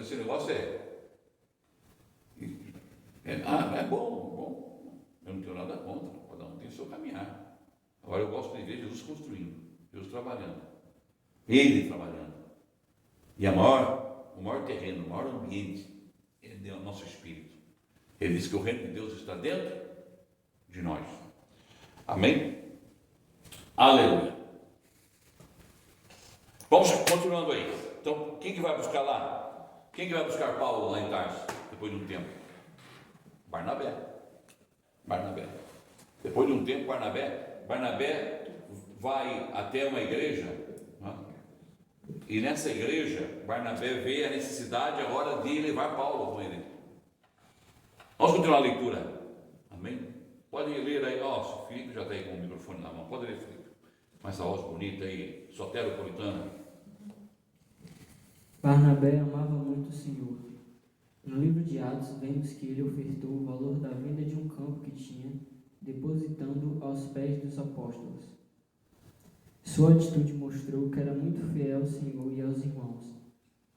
Esse negócio é bom. Eu não tenho nada contra, cada um tem o seu caminhar. Agora eu gosto de ver Jesus construindo, Jesus trabalhando, Ele trabalhando. E o maior terreno, o maior ambiente é o nosso espírito. Ele diz que o reino de Deus está dentro de nós. Amém? Aleluia. Vamos continuando aí. Então, quem que vai buscar lá? Quem que vai buscar Paulo lá em Tarso, depois de um tempo? Barnabé. Depois de um tempo, Barnabé vai até uma igreja, e nessa igreja, Barnabé vê a necessidade agora de levar Paulo com ele. Vamos continuar a leitura. Amém? Pode ler aí, o Filipe já está aí com o microfone na mão. Pode ler, Filipe. Com essa voz bonita aí, soteropolitana. Barnabé amava muito o Senhor. No livro de Atos, vemos que ele ofertou o valor da venda de um campo que tinha, depositando aos pés dos apóstolos. Sua atitude mostrou que era muito fiel ao Senhor e aos irmãos.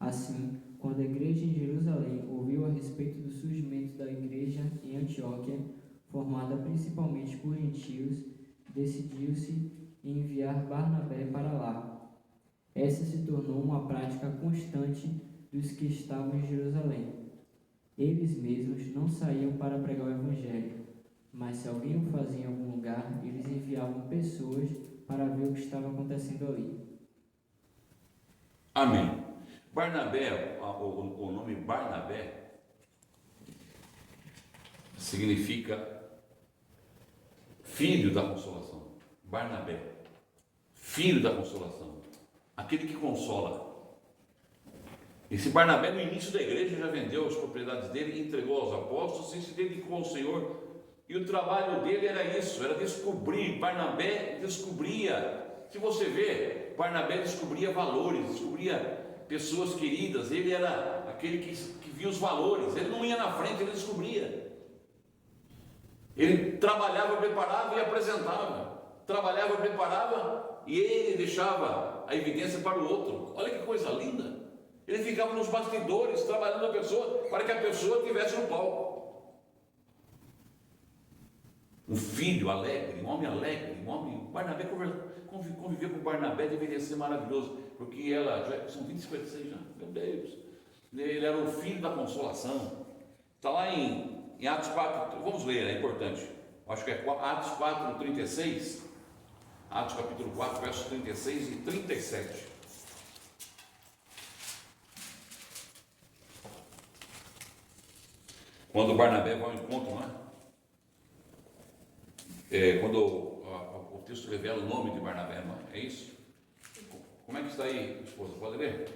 Assim, quando a igreja em Jerusalém ouviu a respeito do surgimento da igreja em Antioquia, formada principalmente por gentios, decidiu-se em enviar Barnabé para lá. Essa se tornou uma prática constante dos que estavam em Jerusalém. Eles mesmos não saíam para pregar o Evangelho, mas se alguém o fazia em algum lugar, eles enviavam pessoas para ver o que estava acontecendo ali. Amém. Barnabé, o nome Barnabé significa filho da consolação. Barnabé, filho da consolação, aquele que consola. Esse Barnabé, no início da igreja, já vendeu as propriedades dele e entregou aos apóstolos e se dedicou ao Senhor. E o trabalho dele era isso, era descobrir. Barnabé descobria, se você vê, Barnabé descobria valores, descobria pessoas queridas. Ele era aquele que via os valores, ele não ia na frente, ele descobria. Ele trabalhava, preparava e apresentava. Trabalhava, preparava e ele deixava a evidência para o outro. Olha que coisa linda. Ele ficava nos bastidores, trabalhando a pessoa, para que a pessoa estivesse no palco. Um filho alegre, um homem alegre, um homem... Barnabé, conviver com Barnabé deveria ser maravilhoso, porque ela, são 56 já, meu Deus, ele era o filho da consolação. Está lá em Atos 4, vamos ler, é importante, acho que é Atos 4, 36, Atos capítulo 4, versos 36 e 37. Quando Barnabé vai ao encontro, não é? Quando o texto revela o nome de Barnabé, não é? É isso? Como é que está aí, esposa? Pode ler?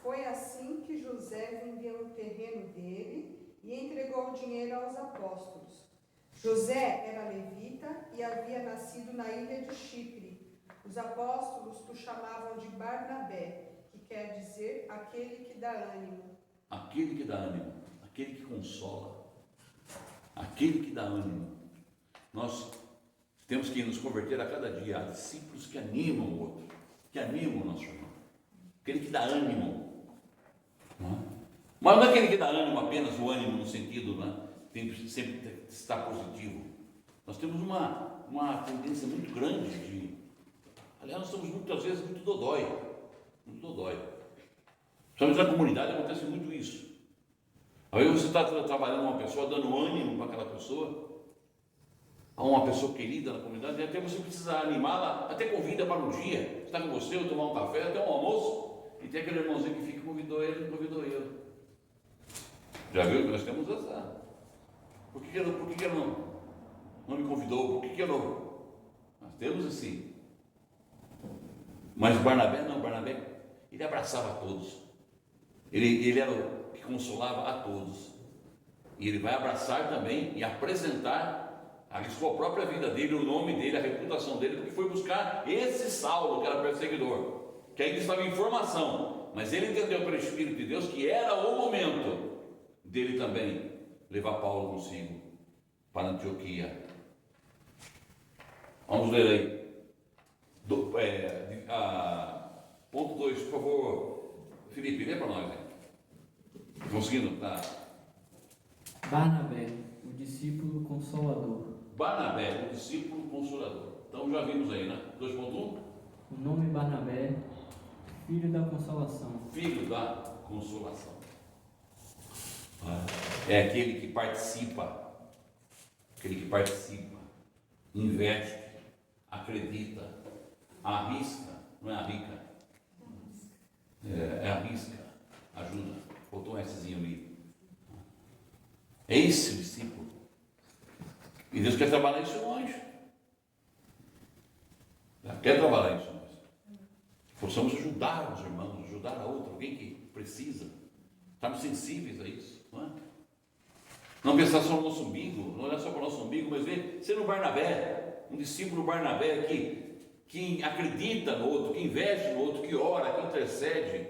Foi assim que José vendeu o terreno dele e entregou o dinheiro aos apóstolos. José era levita e havia nascido na ilha de Chipre. Os apóstolos o chamavam de Barnabé, que quer dizer aquele que dá ânimo. Aquele que dá ânimo, aquele que consola, aquele que dá ânimo. Nós temos que nos converter a cada dia a discípulos que animam o outro, que animam o nosso irmão, aquele que dá ânimo, não é? Mas não é aquele que dá ânimo apenas o ânimo no sentido, não é? Tem que sempre estar positivo. Nós temos uma tendência muito grande de, aliás, nós somos muitas vezes muito dodói, principalmente na comunidade acontece muito isso. Aí você está trabalhando com uma pessoa, dando ânimo para aquela pessoa, a uma pessoa querida na comunidade, e até você precisa animá-la, até convida para um dia, estar com você, ou tomar um café, até um almoço, e tem aquele irmãozinho que fica, convidou ele, convidou eu. Já viu que nós temos essa? Por que ele não me convidou? Por que eu não? Nós temos assim. Mas Barnabé não, Barnabé, ele abraçava a todos. Ele era o que consolava a todos. E ele vai abraçar também e apresentar a sua própria vida dele, o nome dele, a reputação dele, porque foi buscar esse Saulo, que era perseguidor, que ainda estava em formação, mas ele entendeu pelo Espírito de Deus que era o momento dele também levar Paulo consigo para Antioquia. Vamos ler aí. Ponto 2, por favor, Felipe, lê para nós. Conseguindo? Tá. Barnabé, o discípulo consolador. Barnabé, o discípulo consolador. Então já vimos aí, né? 2.1. O nome Barnabé, filho da consolação. Filho da consolação. É aquele que participa, investe, acredita, arrisca, não é arrisca, arrisca, ajuda, botou um Szinho ali. É esse o discípulo. E Deus quer trabalhar isso em nós. Quer trabalhar isso em nós. Possamos ajudar os irmãos, ajudar a outro, alguém que precisa. Estamos sensíveis a isso, não é? Não pensar só no nosso umbigo, não olhar só para o nosso umbigo, mas ver, ser um Barnabé, um discípulo Barnabé que acredita no outro, que investe no outro, que ora, que intercede,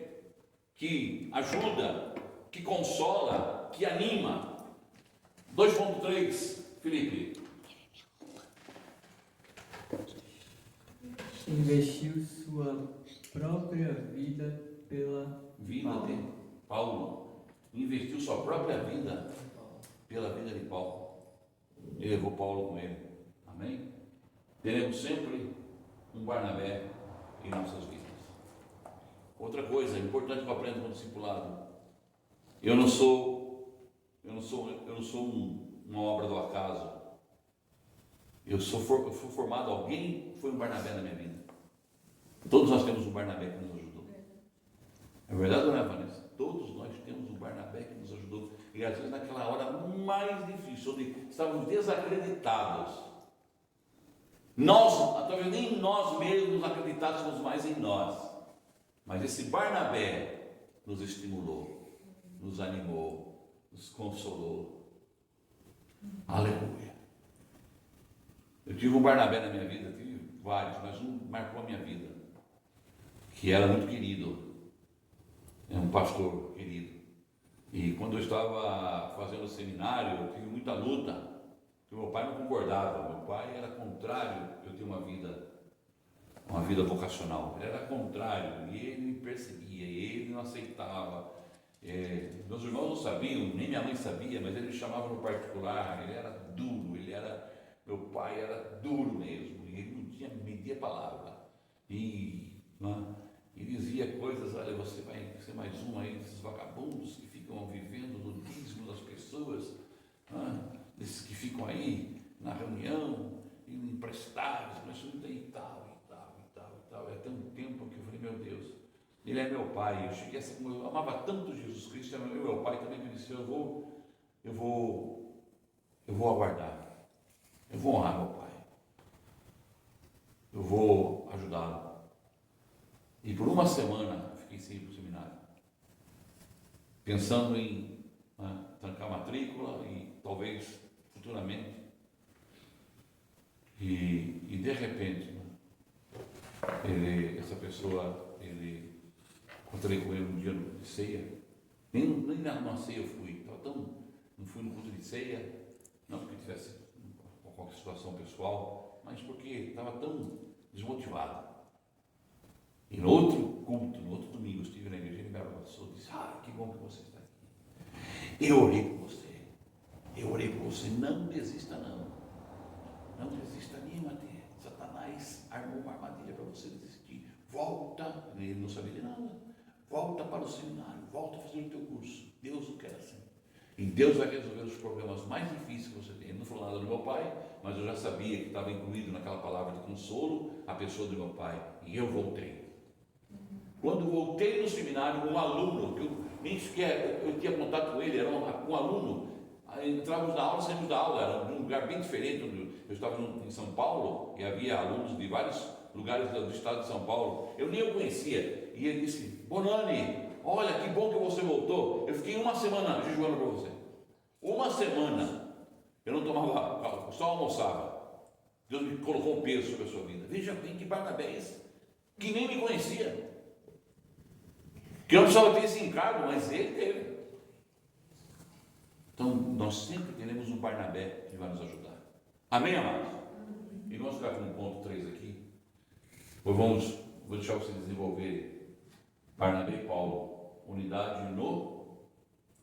que ajuda, que consola, que anima. 2.3, Felipe. Investiu sua própria vida pela Vida de Paulo. Investiu sua própria vida pela vida de Paulo. E levou Paulo com ele. Amém? Teremos sempre um Barnabé em nossas vidas. Outra coisa importante que eu aprendo com o discipulado. Eu não sou uma obra do acaso. eu fui formado, alguém foi um Barnabé na minha vida. Todos nós temos um Barnabé que nos ajudou. É verdade ou não é, Vanessa? Todos nós temos um Barnabé que nos ajudou. E às vezes naquela hora mais difícil, onde estávamos desacreditados. Nós, talvez nem nós mesmos acreditássemos mais em nós. Mas esse Barnabé nos estimulou, nos animou, nos consolou. Aleluia. Eu tive um Barnabé na minha vida, tive vários, mas um marcou a minha vida, que era muito querido, é um pastor querido. E quando eu estava fazendo o seminário, eu tive muita luta, porque meu pai não concordava, meu pai era contrário eu ter uma vida vocacional, ele era contrário, e ele me perseguia, ele não aceitava. Meus irmãos não sabiam, nem minha mãe sabia, mas ele me chamava no particular, ele era duro, meu pai era duro mesmo, e ele não tinha media palavra, e dizia coisas, olha, você vai ser mais um aí desses vagabundos que ficam vivendo no dízimo das pessoas, desses que ficam aí na reunião, emprestados, mas não tem e tal. É tão tempo que eu falei, meu Deus, ele é meu pai. Eu cheguei assim, eu amava tanto Jesus Cristo, meu pai também me disse, eu vou aguardar, eu vou honrar meu pai, eu vou ajudá-lo. E por uma semana fiquei sem ir para o seminário, pensando em trancar a matrícula e talvez futuramente. E de repente, essa pessoa, encontrei com ele um dia de ceia, nem na ceia eu fui, não fui no culto de ceia, não porque tivesse qualquer situação pessoal, mas porque estava tão desmotivado. E no outro culto, no outro domingo, eu estive na igreja, ele me abraçou e disse, que bom que você está aqui. Eu orei por você, não desista não desista nenhuma. Satanás armou uma armadilha para você desistir. Volta, ele não sabia de nada, volta para o seminário, volta a fazer o teu curso. Deus o quer assim. E Deus vai resolver os problemas mais difíceis que você tem. Ele não falou nada do meu pai, mas eu já sabia que estava incluído naquela palavra de consolo a pessoa do meu pai. E eu voltei. Quando voltei no seminário, um aluno, que eu nem sequer eu tinha contato com ele, era um aluno, entrávamos na aula, saímos da aula, era um lugar bem diferente. Eu estava em São Paulo e havia alunos de vários lugares do estado de São Paulo, eu nem o conhecia, e ele disse, Bonani, olha que bom que você voltou. Eu fiquei uma semana jejuando para você, uma semana, eu não tomava, só almoçava. Deus me colocou um peso sobre a sua vida. Veja bem que Barnabé é esse, que nem me conhecia, que eu não precisava ter esse encargo, mas ele teve. Então nós sempre teremos um Barnabé que vai nos ajudar. Amém, amados? E vamos ficar com o ponto 3 aqui. Vou deixar você desenvolver Barnabé e Paulo, unidade no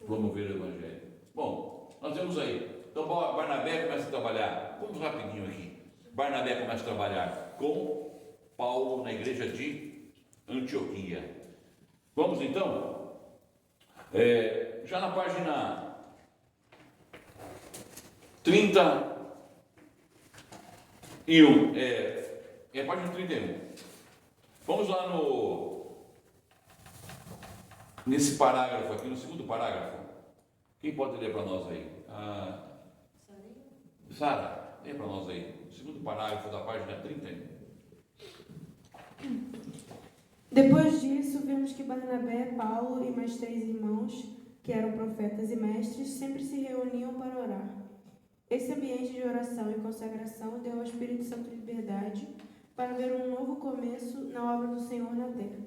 promover o Evangelho. Bom, nós vemos aí. Então Barnabé começa a trabalhar. Vamos rapidinho aqui. Barnabé começa a trabalhar com Paulo na igreja de Antioquia. Vamos então? Já na página 31, a página 31. Vamos lá nesse parágrafo aqui, no segundo parágrafo. Quem pode ler para nós aí? Sara, lê para nós aí. O segundo parágrafo da página 31. Depois disso, vemos que Barnabé, Paulo e mais 3 irmãos, que eram profetas e mestres, sempre se reuniam para orar. Esse ambiente de oração e consagração deu ao Espírito Santo liberdade para ver um novo começo na obra do Senhor na terra.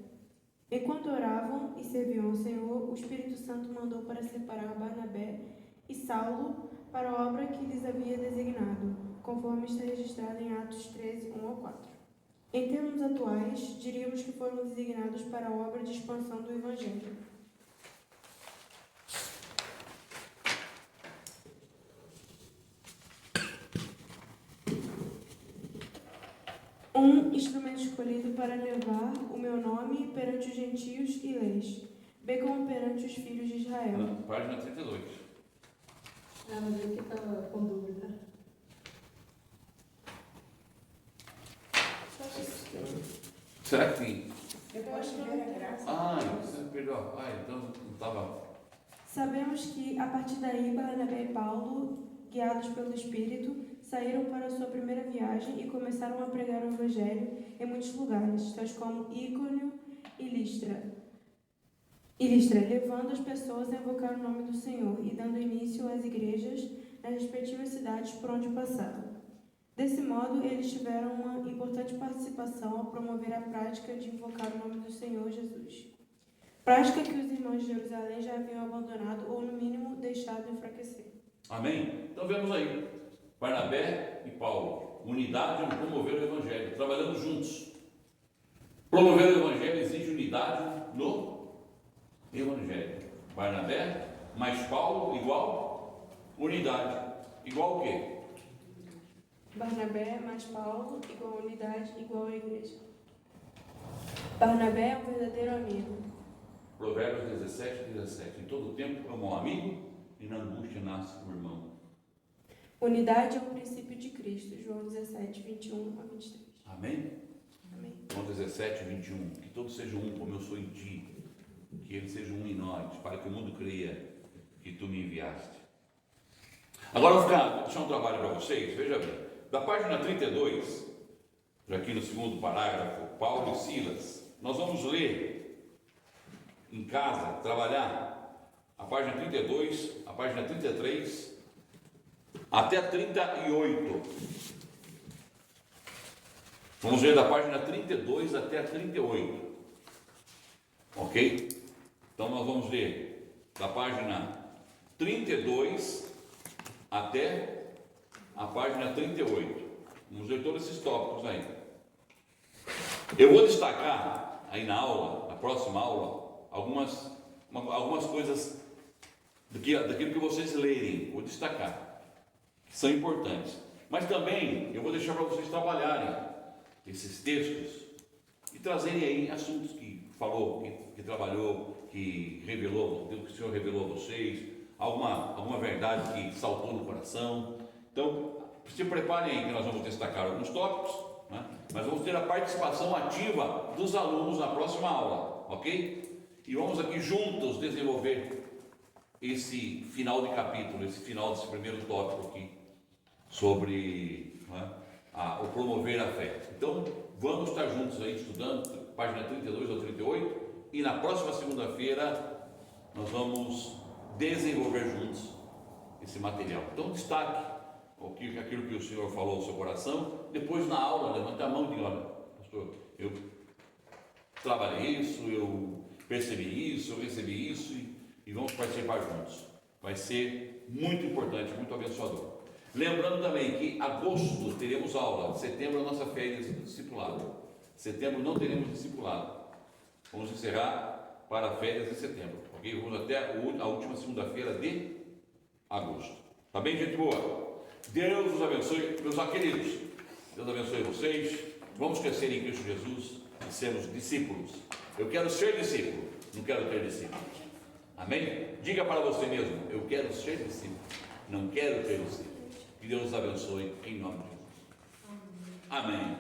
Enquanto oravam e serviam ao Senhor, o Espírito Santo mandou para separar Barnabé e Saulo para a obra que lhes havia designado, conforme está registrado em Atos 13, 1-4. Em termos atuais, diríamos que foram designados para a obra de expansão do Evangelho. Um instrumento escolhido para levar o meu nome perante os gentios e leis, bem como perante os filhos de Israel. Página 32. Mas eu que estava com dúvida. Será que tem? Depois de ver a graça. Você perdeu. Então não estava. Sabemos que, a partir daí, Barnabé e Paulo, guiados pelo Espírito, saíram para a sua primeira viagem e começaram a pregar o Evangelho em muitos lugares, tais como Íconio e Listra, levando as pessoas a invocar o nome do Senhor e dando início às igrejas nas respectivas cidades por onde passaram. Desse modo, eles tiveram uma importante participação ao promover a prática de invocar o nome do Senhor Jesus. Prática que os irmãos de Jerusalém já haviam abandonado ou, no mínimo, deixado enfraquecer. Amém? Então vemos aí, Barnabé e Paulo, unidade no promover o Evangelho, trabalhando juntos. Promover o Evangelho exige unidade no Evangelho. Barnabé mais Paulo igual unidade. Igual o quê? Barnabé mais Paulo igual unidade igual a igreja. Barnabé é um verdadeiro amigo. Provérbios 17. Em todo tempo amo um amigo e na angústia nasce um irmão. Unidade é o princípio de Cristo. João 17, 21 a 23. Amém? Amém. João 17, 21. Que todos sejam um como eu sou em ti. Que eles sejam um em nós, para que o mundo creia que tu me enviaste. Agora eu vou deixar um trabalho para vocês. Veja bem. Da página 32, já aqui no segundo parágrafo, Paulo e Silas, nós vamos ler em casa, trabalhar a página 32, a página 33, até 38. Vamos ler da página 32 até a 38. Ok? Então nós vamos ler da página 32 até a página 38. Vamos ler todos esses tópicos aí. Eu vou destacar aí na aula, na próxima aula, algumas coisas daquilo que vocês lerem. Vou destacar, que são importantes. Mas também eu vou deixar para vocês trabalharem esses textos e trazerem aí assuntos que falou, que trabalhou, que revelou, que o Senhor revelou a vocês, alguma verdade que saltou no coração. Então, se preparem aí que nós vamos destacar alguns tópicos, né? Mas vamos ter a participação ativa dos alunos na próxima aula, ok? E vamos aqui juntos desenvolver esse final de capítulo, esse final desse primeiro tópico aqui, sobre, né, o promover a fé. Então, vamos estar juntos aí estudando, página 32 ao 38, e na próxima segunda-feira nós vamos desenvolver juntos esse material. Então, destaque aquilo que o Senhor falou ao seu coração. Depois na aula, levanta a mão e diga: olha, pastor, eu trabalhei isso, eu percebi isso, eu recebi isso, e vamos participar juntos. Vai ser muito importante, muito abençoador. Lembrando também que agosto teremos aula, setembro a nossa férias de discipulado. Setembro não teremos discipulado. Vamos encerrar para férias de setembro, ok? Vamos até a última segunda-feira de agosto. Tá bem, gente boa? Deus os abençoe, meus queridos. Deus abençoe vocês. Vamos crescer em Cristo Jesus e sermos discípulos. Eu quero ser discípulo, não quero ter discípulos. Amém? Diga para você mesmo: eu quero ser discípulo, não quero ter discípulos. Que Deus os abençoe em nome de Jesus. Amém.